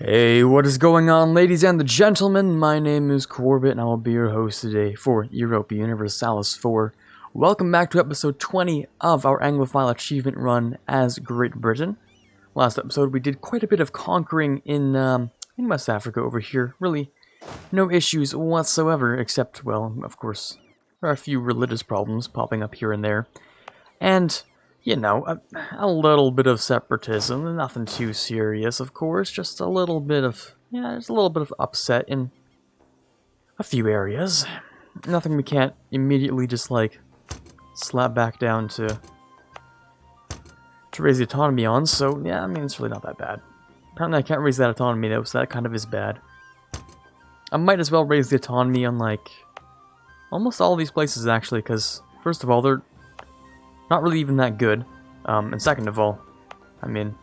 Hey, what is going on, ladies and the gentlemen? My name is Quarbit, and I will be your host today for Europa Universalis 4. Welcome back to episode 20 of our Anglophile achievement run as Great Britain. Last episode, we did quite a bit of conquering in West Africa over here. Really, no issues whatsoever, except, well, of course, there are a few religious problems popping up here and there. And you know, a little bit of separatism, nothing too serious, of course, just a little bit of, just a little bit of upset in a few areas. Nothing we can't immediately just, like, slap back down to raise the autonomy on, so, yeah, I mean, it's really not that bad. Apparently I can't raise that autonomy, though, so that kind of is bad. I might as well raise the autonomy on, like, almost all these places, actually, because, first of all, they're not really even that good, and second of all, I mean,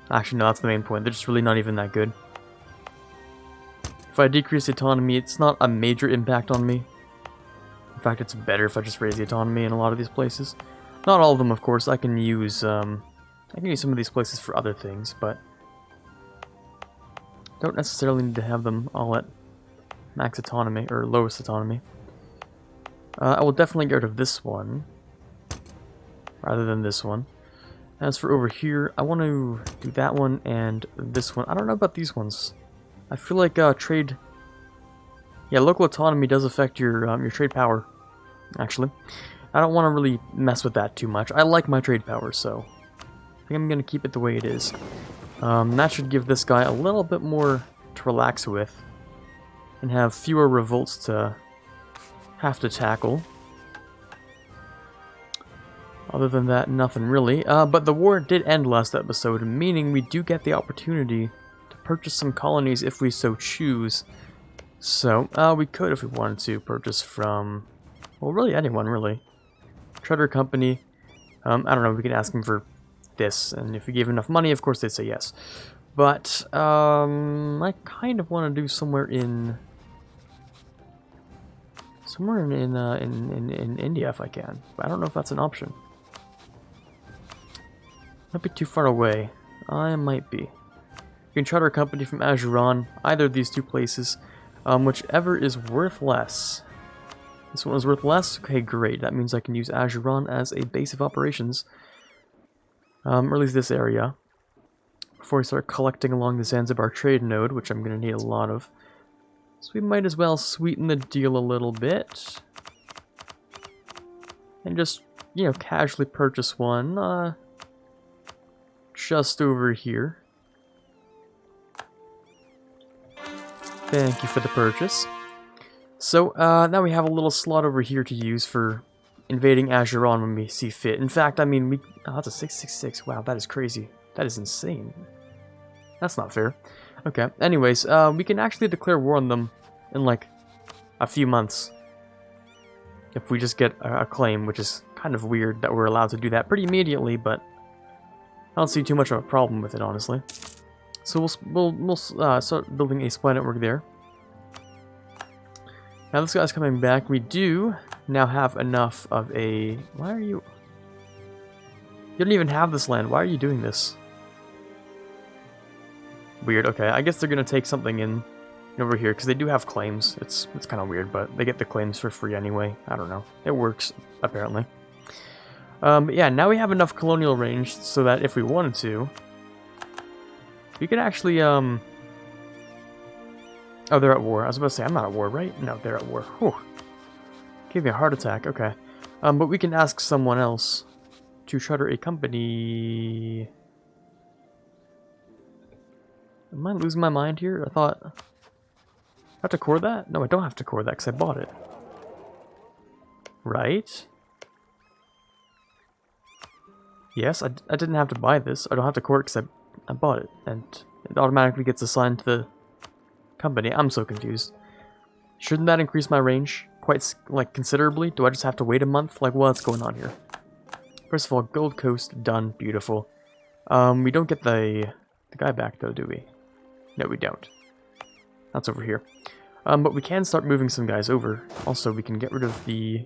actually no, that's the main point, they're just really not even that good. If I decrease the autonomy, it's not a major impact on me. In fact, it's better if I just raise the autonomy in a lot of these places. Not all of them, of course. I can use some of these places for other things, but don't necessarily need to have them all at max autonomy, or lowest autonomy. I will definitely get rid of this one rather than this one. As for over here, I want to do that one and this one. I don't know about these ones. I feel like trade, local autonomy does affect your trade power. Actually, I don't want to really mess with that too much. I like my trade power, so I think I'm gonna keep it the way it is. That should give this guy a little bit more to relax with, and have fewer revolts to have to tackle. Other than that, nothing really. But the war did end last episode, meaning we do get the opportunity to purchase some colonies if we so choose. So, we could, if we wanted to, purchase from, well, really anyone, really. Treader Company. I don't know, we can ask them for this, and if we gave enough money, of course they'd say yes. But, I kind of want to do somewhere in India if I can. But I don't know if that's an option. Might be too far away. I might be. You can charter a company from Ajuran, either of these two places, whichever is worth less. This one is worth less? Okay, great. That means I can use Ajuran as a base of operations. Or at least this area. Before we start collecting along the Zanzibar trade node, which I'm going to need a lot of. So we might as well sweeten the deal a little bit. And just, casually purchase one, just over here. Thank you for the purchase. So, now we have a little slot over here to use for invading Ajuran when we see fit. In fact, I mean, oh, that's a 666. Wow, that is crazy. That is insane. That's not fair. Okay, anyways, we can actually declare war on them in, like, a few months. If we just get a claim, which is kind of weird that we're allowed to do that pretty immediately, but I don't see too much of a problem with it, honestly. So we'll start building a supply network there. Now this guy's coming back. We do now have enough of a... Why are you... You don't even have this land. Why are you doing this? Weird. Okay, I guess they're gonna take something in over here because they do have claims. It's kind of weird, but they get the claims for free anyway. I don't know. It works apparently. But yeah, now we have enough colonial range so that if we wanted to, we could actually, Oh, they're at war. I was about to say, I'm not at war, right? No, they're at war. Whew. Gave me a heart attack. Okay. But we can ask someone else to charter a company. Am I losing my mind here? I thought... I have to core that? No, I don't have to core that because I bought it. Right? Yes, I didn't have to buy this. I don't have to core it because I bought it. And it automatically gets assigned to the company. I'm so confused. Shouldn't that increase my range quite, like, considerably? Do I just have to wait a month? Like, what's going on here? First of all, Gold Coast, done. Beautiful. We don't get the guy back, though, do we? No, we don't. That's over here. But we can start moving some guys over. Also, we can get rid of the...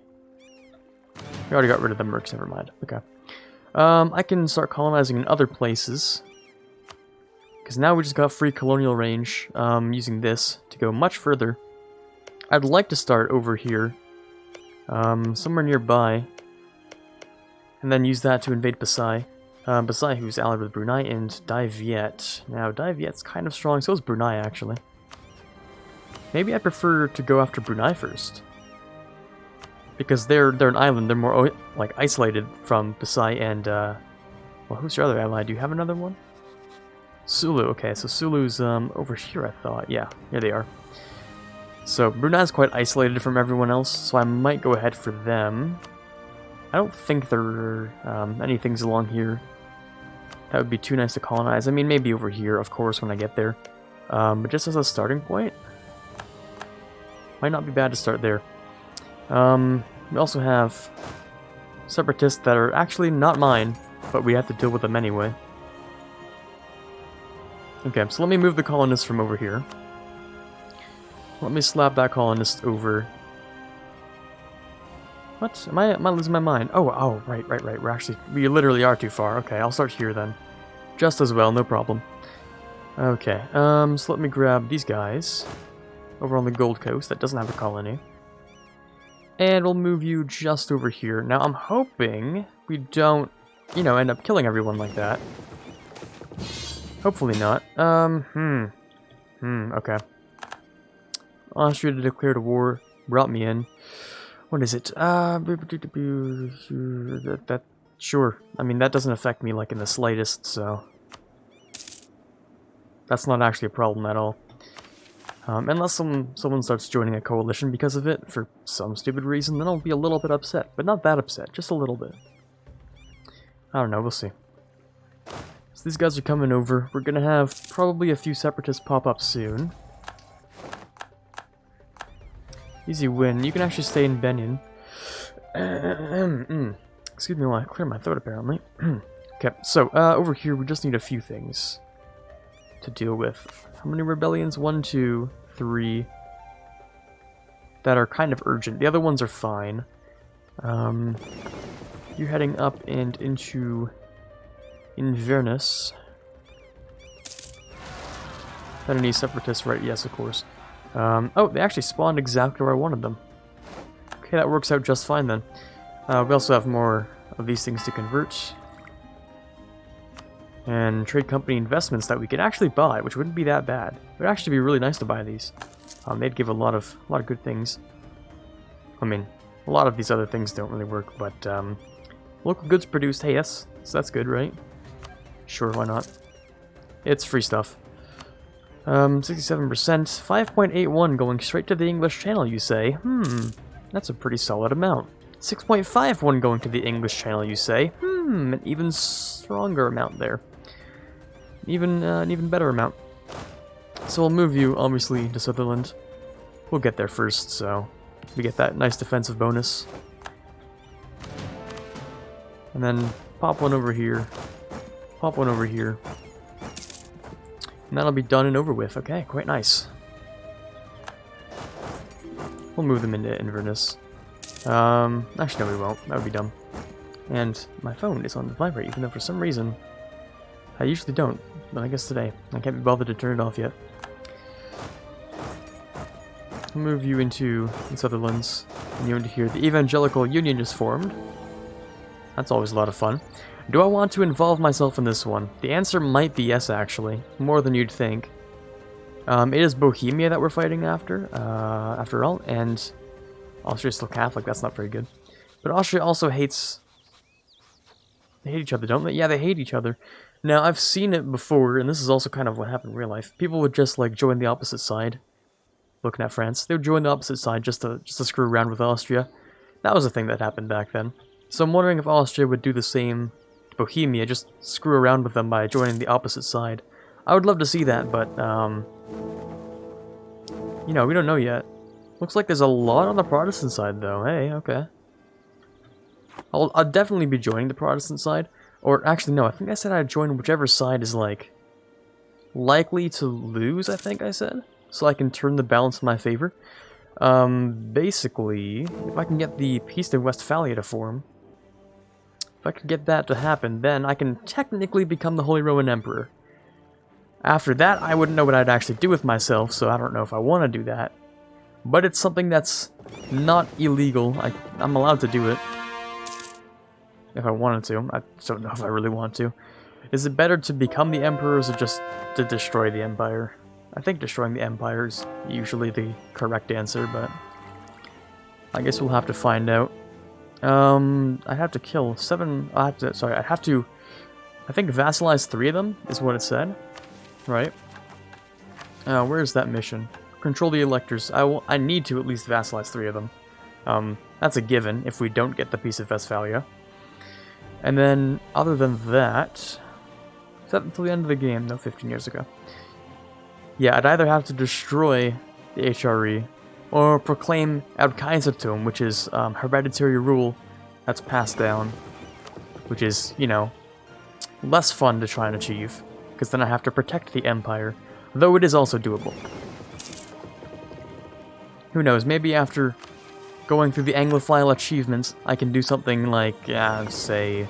We already got rid of the mercs, never mind. Okay. I can start colonizing in other places. Because now we just got free colonial range, using this to go much further. I'd like to start over here, somewhere nearby, and then use that to invade Pasai. Pasai, who's allied with Brunei, and Dai Viet. Now, Dai Viet's kind of strong, so is Brunei, actually. Maybe I prefer to go after Brunei first. Because they're an island, they're more, like, isolated from Pasai and, well, who's your other ally? Do you have another one? Sulu, okay, so Sulu's, over here, I thought. Yeah, here they are. So, Brunei's quite isolated from everyone else, so I might go ahead for them. I don't think there are, any things along here that would be too nice to colonize. I mean, maybe over here, of course, when I get there. But just as a starting point, might not be bad to start there. We also have separatists that are actually not mine, but we have to deal with them anyway. Okay, so let me move the colonists from over here. Let me slap that colonist over. What? Am I losing my mind? Oh, right. We literally are too far. Okay, I'll start here then. Just as well, no problem. Okay, so let me grab these guys over on the Gold Coast that doesn't have a colony. And we'll move you just over here. Now, I'm hoping we don't, you know, end up killing everyone like that. Hopefully not. Okay. Austria declared a war, brought me in. What is it? Sure. I mean, that doesn't affect me, like, in the slightest, so... That's not actually a problem at all. Unless someone starts joining a coalition because of it, for some stupid reason, then I'll be a little bit upset. But not that upset, just a little bit. I don't know, we'll see. So these guys are coming over. We're gonna have probably a few separatists pop up soon. Easy win. You can actually stay in Benin. Excuse me while I clear my throat, apparently. Okay, so, over here we just need a few things to deal with. How many rebellions? 1, 2, 3. That are kind of urgent. The other ones are fine. You're heading up and into Inverness. Beninese separatists, right? Yes, of course. Oh, they actually spawned exactly where I wanted them. Okay, that works out just fine then. We also have more of these things to convert. And trade company investments that we could actually buy, which wouldn't be that bad. It would actually be really nice to buy these. They'd give a lot of good things. I mean, a lot of these other things don't really work, but local goods produced. Hey, yes, so that's good, right? Sure, why not? It's free stuff. 67%, 5.81 going straight to the English Channel, you say? That's a pretty solid amount. 6.51 going to the English Channel, you say? An even stronger amount there. An even better amount. So we'll move you, obviously, to Sutherland. We'll get there first, so we get that nice defensive bonus. And then pop one over here. Pop one over here. And that'll be done and over with. Okay, quite nice. We'll move them into Inverness. Actually, no, we won't. That would be dumb. And my phone is on vibrate, even though for some reason I usually don't. But I guess today I can't be bothered to turn it off yet. I'll move you into the Sutherlands, and you into here. The Evangelical Union is formed. That's always a lot of fun. Do I want to involve myself in this one? The answer might be yes, actually. More than you'd think. It is Bohemia that we're fighting after all, and Austria's still Catholic, that's not very good. But Austria also hates... They hate each other, don't they? Yeah, they hate each other. Now, I've seen it before, and this is also kind of what happened in real life. People would just, like, join the opposite side. Looking at France. They would join the opposite side just to screw around with Austria. That was a thing that happened back then. So I'm wondering if Austria would do the same to Bohemia, just screw around with them by joining the opposite side. I would love to see that, but, you know, we don't know yet. Looks like there's a lot on the Protestant side, though. Hey, okay. I'll definitely be joining the Protestant side. Or, actually, no, I think I said I'd join whichever side is, like, likely to lose, I think I said. So I can turn the balance in my favor. Basically, if I can get the Peace of Westphalia to form, if I can get that to happen, then I can technically become the Holy Roman Emperor. After that, I wouldn't know what I'd actually do with myself, so I don't know if I want to do that. But it's something that's not illegal. I'm allowed to do it. If I wanted to. I don't know if I really want to. Is it better to become the emperors or just to destroy the empire? I think destroying the empire is usually the correct answer, but I guess we'll have to find out. I'd have to kill 7... I'd have to... I think vassalize 3 of them is what it said. Right. Where's that mission? Control the electors. I need to at least vassalize 3 of them. That's a given if we don't get the Peace of Westphalia. And then, other than that... Is that until the end of the game? No, 15 years ago. Yeah, I'd either have to destroy the HRE or proclaim Abkaisertum, which is hereditary rule that's passed down, which is, you know, less fun to try and achieve, because then I have to protect the empire, though it is also doable. Who knows, maybe after going through the Anglophile achievements, I can do something like, say,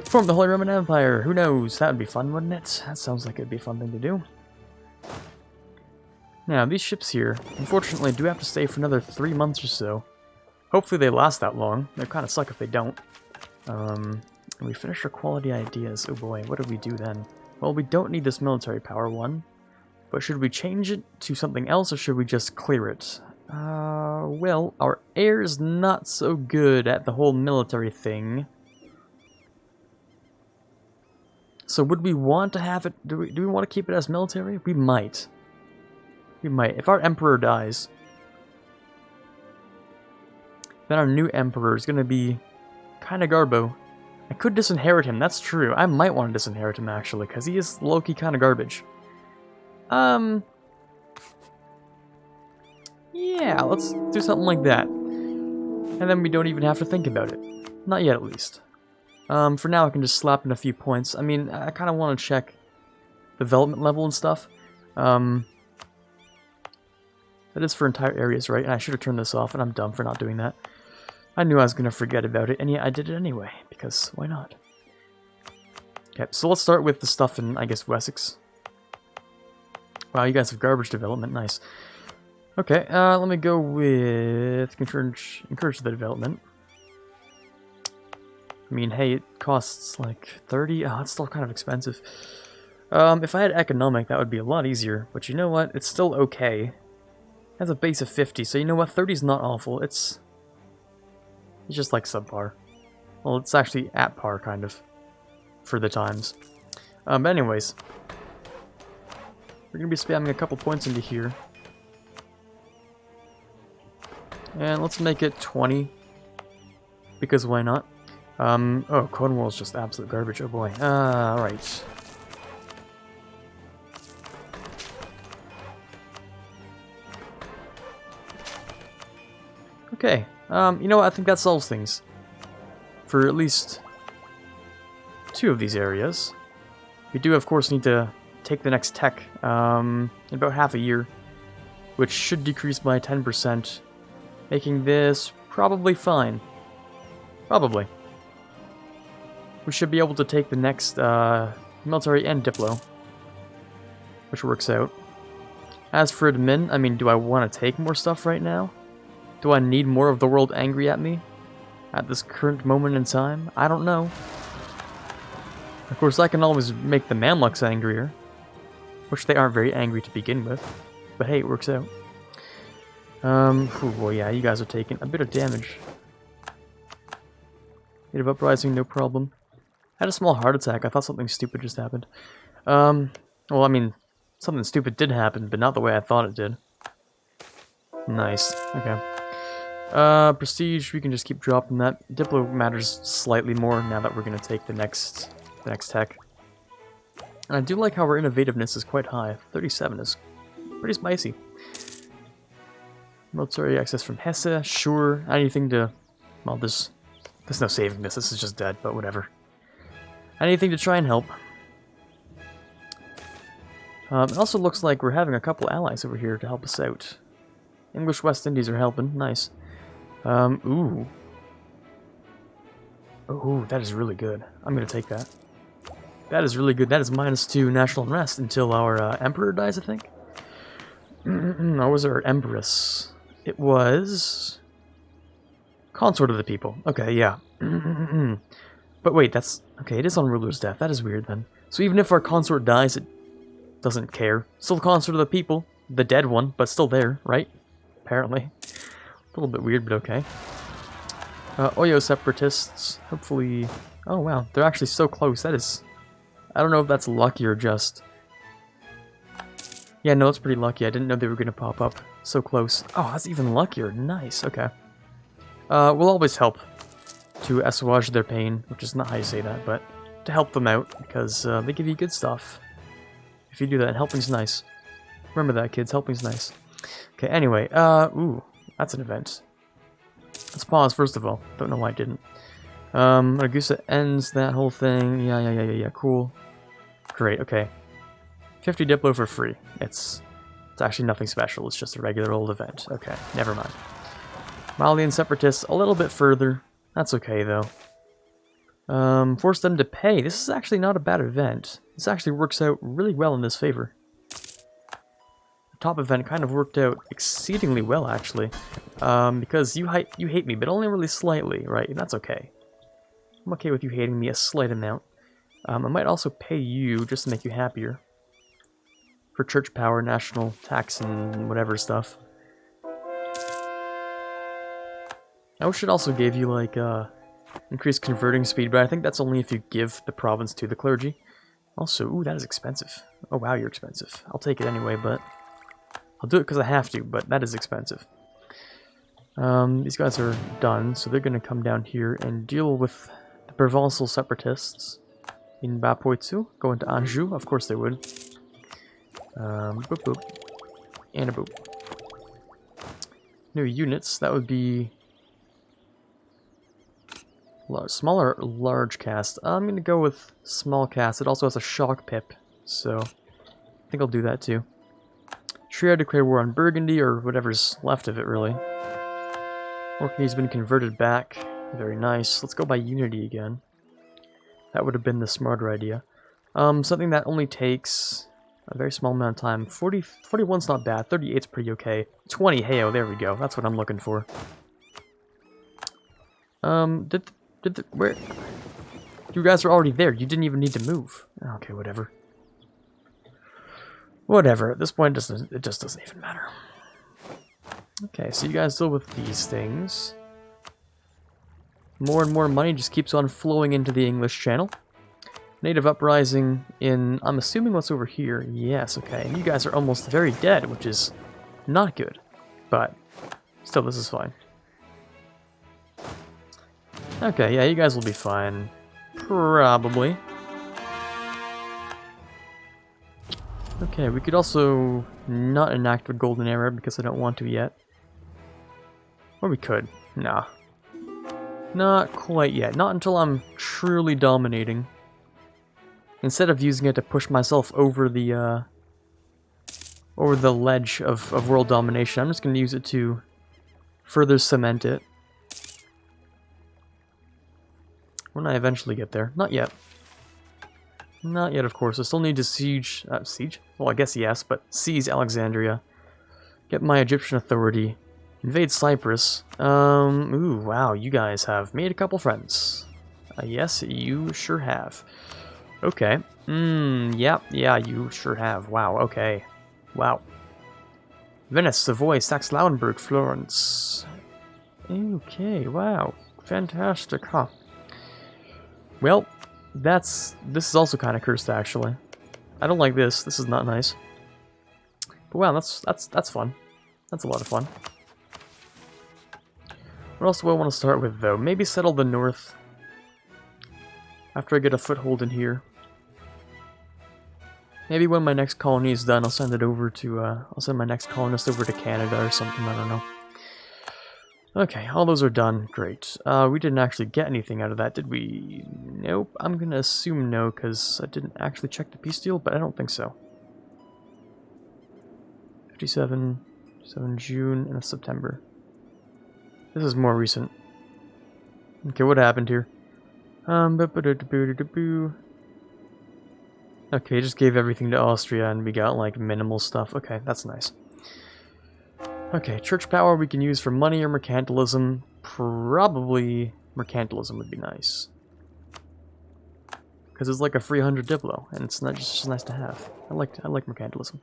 form the Holy Roman Empire. Who knows? That would be fun, wouldn't it? That sounds like it'd be a fun thing to do. Now, these ships here, unfortunately, do have to stay for another 3 months or so. Hopefully they last that long. They kind of suck if they don't. We finished our quality ideas. Oh boy, what do we do then? Well, we don't need this military power one. But should we change it to something else, or should we just clear it? Well, our air is not so good at the whole military thing. So would we want to have it... Do we want to keep it as military? We might. We might. If our emperor dies, then our new emperor is going to be kind of garbo. I could disinherit him, that's true. I might want to disinherit him, actually, because he is low-key kind of garbage. Yeah, let's do something like that. And then we don't even have to think about it. Not yet, at least. For now, I can just slap in a few points. I mean, I kind of want to check development level and stuff. That is for entire areas, right? And I should have turned this off, and I'm dumb for not doing that. I knew I was going to forget about it, and yeah, I did it anyway, because why not? Okay, so let's start with the stuff in, I guess, Wessex. Wow, you guys have garbage development, nice. Okay, let me go with encourage the development. I mean, hey, it costs like 30. Oh, it's still kind of expensive. If I had economic, that would be a lot easier, but you know what? It's still okay. It has a base of 50, so you know what? 30 is not awful. It's just like subpar. Well, it's actually at par, kind of, for the times. But anyways, we're going to be spamming a couple points into here. And let's make it 20, because why not? Oh, Cornwall's just absolute garbage, oh boy. Alright. Okay, you know what, I think that solves things. For at least 2 of these areas. We do, of course, need to take the next tech in about half a year, which should decrease by 10%, making this probably fine. Probably. We should be able to take the next military and Diplo, which works out. As for admin, I mean, do I want to take more stuff right now? Do I need more of the world angry at me at this current moment in time? I don't know. Of course, I can always make the Mamluks angrier, which they aren't very angry to begin with, but hey, it works out. Oh boy, yeah, you guys are taking a bit of damage. Bit of uprising, no problem. I had a small heart attack. I thought something stupid just happened. Well, I mean, something stupid did happen, but not the way I thought it did. Nice. Okay. Prestige, we can just keep dropping that. Diplo matters slightly more now that we're going to take the next tech. And I do like how our innovativeness is quite high. 37 is pretty spicy. Military access from Hesse, sure. Anything to... Well, there's no saving this. This is just dead, but whatever. Anything to try and help. It also looks like we're having a couple allies over here to help us out. English West Indies are helping. Nice. Ooh. Ooh, that is really good. I'm gonna take that. That is really good. That is -2 national unrest until our emperor dies, I think. Or was it our empress? It was consort of the people. Okay, yeah. But wait, that's okay. It is on ruler's death. That is weird then. So even if our consort dies, it doesn't care. Still consort of the people, the dead one, but still there, right? Apparently, a little bit weird, but okay. Oyo separatists. Hopefully. Oh wow, they're actually so close. That is. I don't know if that's lucky or just. Yeah, no, that's pretty lucky. I didn't know they were gonna pop up so close. Oh, that's even luckier. Nice. Okay. We'll always help to assuage their pain, which is not how you say that, but to help them out because they give you good stuff. If you do that, helping's nice. Remember that, kids. Helping's nice. Okay. Anyway. Ooh, that's an event. Let's pause first of all. Don't know why I didn't. Ragusa ends that whole thing. Yeah. Cool. Great. Okay. 50 Diplo for free. It's actually nothing special. It's just a regular old event. Okay, never mind. Malian separatists a little bit further. That's okay though. Force them to pay. This is actually not a bad event. This actually works out really well in this favor. The top event kind of worked out exceedingly well actually, because you hate me, but only really slightly, right? And that's okay. I'm okay with you hating me a slight amount. I might also pay you just to make you happier. For church power, national tax, and whatever stuff. I wish it also gave you, like, increased converting speed, but I think that's only if you give the province to the clergy. Also, ooh, that is expensive. Oh, wow, you're expensive. I'll take it anyway, but... I'll do it because I have to, but that is expensive. These guys are done, so they're going to come down here and deal with the Provençal separatists in Bas-Poitou. Go into Anjou, of course they would. Boop boop. And a boop. New units, that would be... Small or large cast? I'm going to go with small cast. It also has a shock pip, so I think I'll do that too. Trio declare war on Burgundy, or whatever's left of it, really. Orkney's been converted back. Very nice. Let's go by unity again. That would have been the smarter idea. Something that only takes... a very small amount of time. 41's not bad. 38's pretty okay. 20, hey, oh, there we go. That's what I'm looking for. Where? You guys are already there. You didn't even need to move. Okay, whatever. Whatever. At this point, it just doesn't even matter. Okay, so you guys deal with these things. More and more money just keeps on flowing into the English Channel. Native uprising in, I'm assuming what's over here. Yes, okay. And you guys are almost very dead, which is not good. But still, this is fine. Okay, yeah, you guys will be fine. Probably. Okay, we could also not enact a golden era because I don't want to yet. Or we could. Nah. Not quite yet. Not until I'm truly dominating. Instead of using it to push myself over the ledge of world domination, I'm just going to use it to further cement it. When I eventually get there. Not yet. Not yet, of course. I still need to siege... siege? Well, I guess yes, but seize Alexandria. Get my Egyptian authority. Invade Cyprus. Ooh, wow, you guys have made a couple friends. Yes, you sure have. Okay. Yeah, you sure have. Wow, okay. Wow. Venice, Savoy, Saxe-Lauenburg, Florence. Okay, wow. Fantastic, huh? Well, this is also kind of cursed, actually. I don't like this. This is not nice. But wow, that's fun. That's a lot of fun. What else do I want to start with, though? Maybe settle the north. After I get a foothold in here. Maybe when my next colony is done, I'll send it over to, I'll send my next colonist over to Canada or something, I don't know. Okay, all those are done. Great. We didn't actually get anything out of that, did we? Nope. I'm gonna assume no, because I didn't actually check the peace deal, but I don't think so. 57, 7 June, and September. This is more recent. Okay, what happened here? Okay, just gave everything to Austria and we got like minimal stuff. Okay, that's nice. Okay, church power we can use for money or mercantilism. Probably mercantilism would be nice. Because it's like a 300 diplo, and it's not just nice to have. I like mercantilism.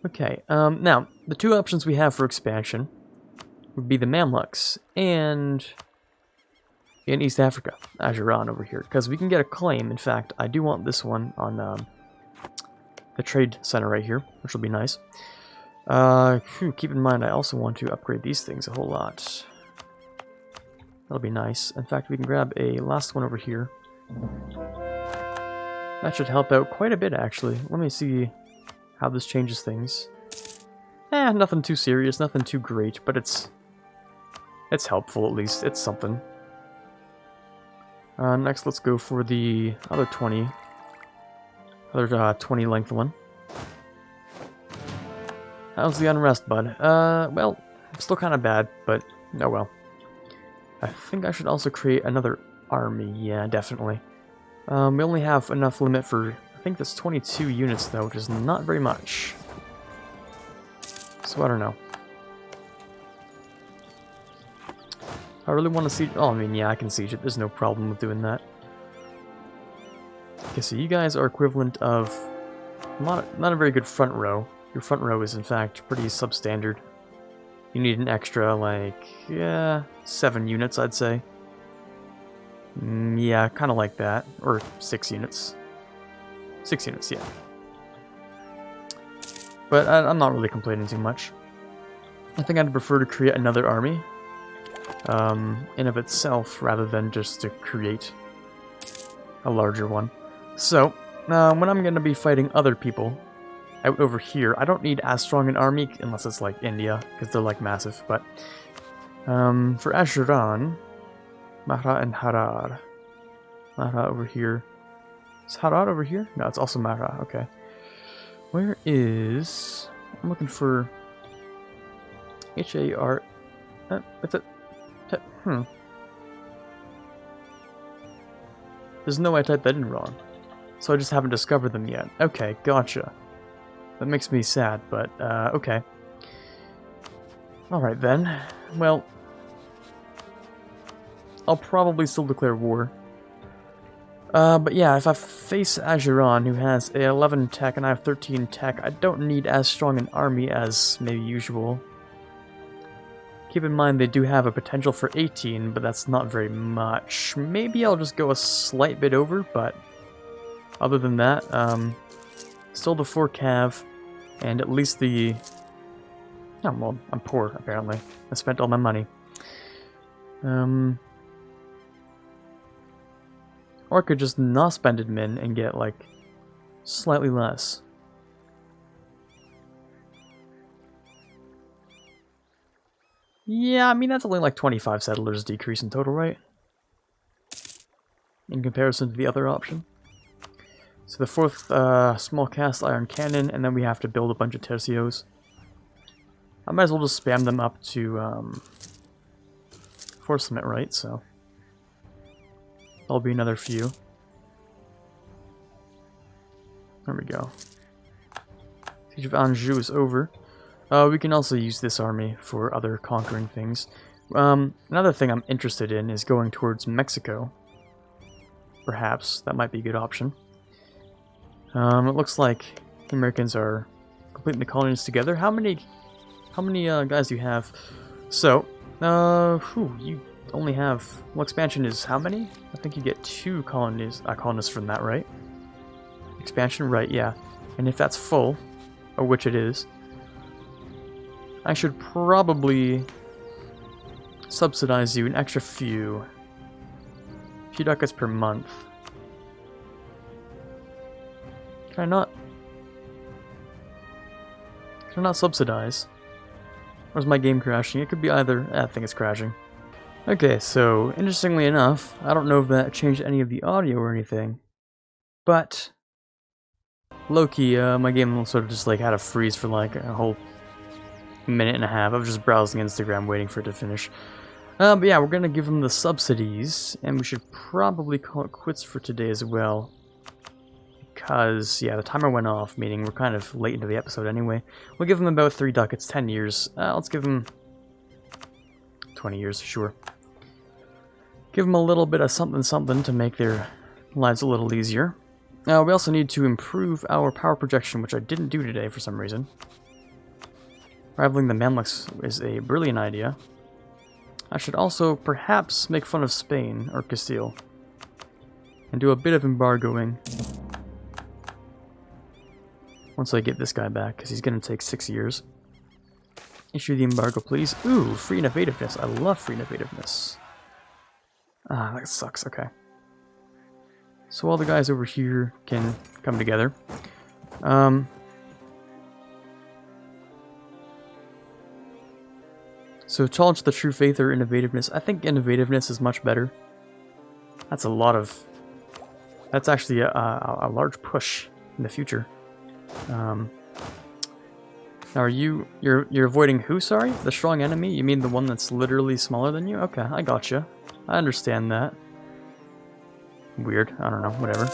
Okay, now, the two options we have for expansion would be the Mamluks and in East Africa, Ajuran over here, because we can get a claim. In fact, I do want this one on the trade center right here, which will be nice. Keep in mind, I also want to upgrade these things a whole lot. That'll be nice. In fact, we can grab a last one over here. That should help out quite a bit, actually. Let me see how this changes things. Nothing too serious, nothing too great, but it's helpful at least. It's something. Next, let's go for the other 20 length one. How's the unrest, bud? Well, still kind of bad, but oh well. I think I should also create another army. Yeah, definitely. We only have enough limit for, I think that's 22 units though, which is not very much. So I don't know. I really want to siege. Oh, I mean, yeah, I can siege it. There's no problem with doing that. Okay, so you guys are equivalent of not a very good front row. Your front row is in fact pretty substandard. You need an extra, like, yeah, 7 units, I'd say. Yeah, kind of like that. Or 6 units. 6 units, yeah. But I'm not really complaining too much. I think I'd prefer to create another army in of itself rather than just to create a larger one. So, when I'm going to be fighting other people out over here, I don't need as strong an army unless it's like India, because they're like massive. But for Ajuran, Mahra and Harar. Mahra over here. Is Harar over here? No, it's also Mahra. Okay. Where is... I'm looking for... H-A-R... What's it? There's no way I typed that in wrong. So I just haven't discovered them yet. Okay, gotcha. That makes me sad, but, okay. Alright then. Well... I'll probably still declare war. But yeah, if I face Ajuran, who has 11 tech and I have 13 tech, I don't need as strong an army as maybe usual. Keep in mind they do have a potential for 18, but that's not very much. Maybe I'll just go a slight bit over, but other than that, still the 4 cav, and at least the... Oh, well, I'm poor, apparently. I spent all my money. Or I could just not spend admin and get, like, slightly less. Yeah, I mean, that's only like 25 settlers decrease in total, right? In comparison to the other option. So the 4th small cast iron cannon, and then we have to build a bunch of tercios. I might as well just spam them up to force limit, right? So that'll be another few. There we go. Siege of Anjou is over. We can also use this army for other conquering things. Another thing I'm interested in is going towards Mexico. Perhaps that might be a good option. It looks like the Americans are completing the colonies together. How many guys do you have? So, you only have... Well, expansion is how many? I think you get 2 colonists from that, right? Expansion, right, yeah. And if that's full, or which it is, I should probably subsidize you an extra few ducats per month. Can I not subsidize? Or is my game crashing? It could be either. I think it's crashing. Okay, so interestingly enough, I don't know if that changed any of the audio or anything, but low-key, my game sort of just like had a freeze for like a whole minute and a half. I was just browsing Instagram waiting for it to finish. But yeah, we're gonna give them the subsidies, and we should probably call it quits for today as well. because, yeah, the timer went off, meaning we're kind of late into the episode anyway. We'll give him about 3 ducats, 10 years. Let's give him 20 years, sure. Give them a little bit of something to make their lives a little easier. We also need to improve our power projection, which I didn't do today for some reason. Rivaling the Mamluks is a brilliant idea. I should also perhaps make fun of Spain, or Castile, and do a bit of embargoing. Once I get this guy back, because he's going to take 6 years. Issue the embargo, please. Ooh, free innovativeness. I love free innovativeness. Ah, that sucks. Okay. So all the guys over here can come together. So challenge the true faith or innovativeness. I think innovativeness is much better. That's a lot of... That's actually a large push in the future. Now are you're avoiding who, sorry? The strong enemy? You mean the one that's literally smaller than you? Okay, I gotcha. I understand that. Weird. I don't know. Whatever.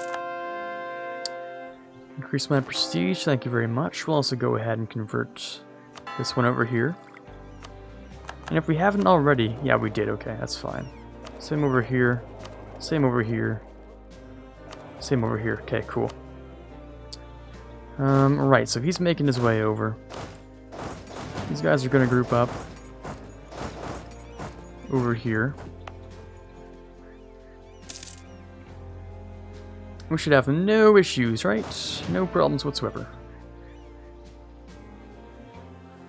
Increase my prestige. Thank you very much. We'll also go ahead and convert this one over here. And if we haven't already... Yeah, we did. Okay, that's fine. Same over here. Same over here. Same over here. Okay, cool. Right, so he's making his way over. These guys are going to group up over here. We should have no issues, right? No problems whatsoever.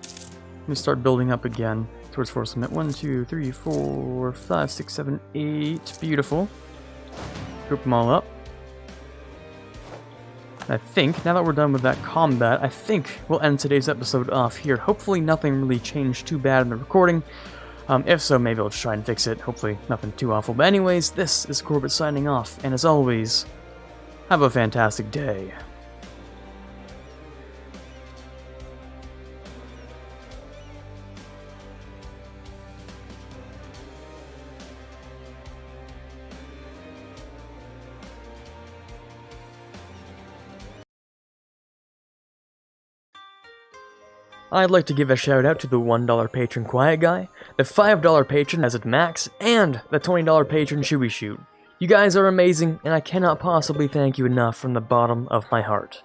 Let me start building up again towards force limit. 1, 2, 3, 4, 5, 6, 7, 8. Beautiful. Group them all up. I think, now that we're done with that combat, I think we'll end today's episode off here. Hopefully nothing really changed too bad in the recording. If so, maybe I'll just try and fix it. Hopefully nothing too awful. But anyways, this is Quarbit signing off, and as always, have a fantastic day. I'd like to give a shout out to the $1 patron Quiet Guy, the $5 patron As It Max, and the $20 patron Chewy Shoot. You guys are amazing, and I cannot possibly thank you enough from the bottom of my heart.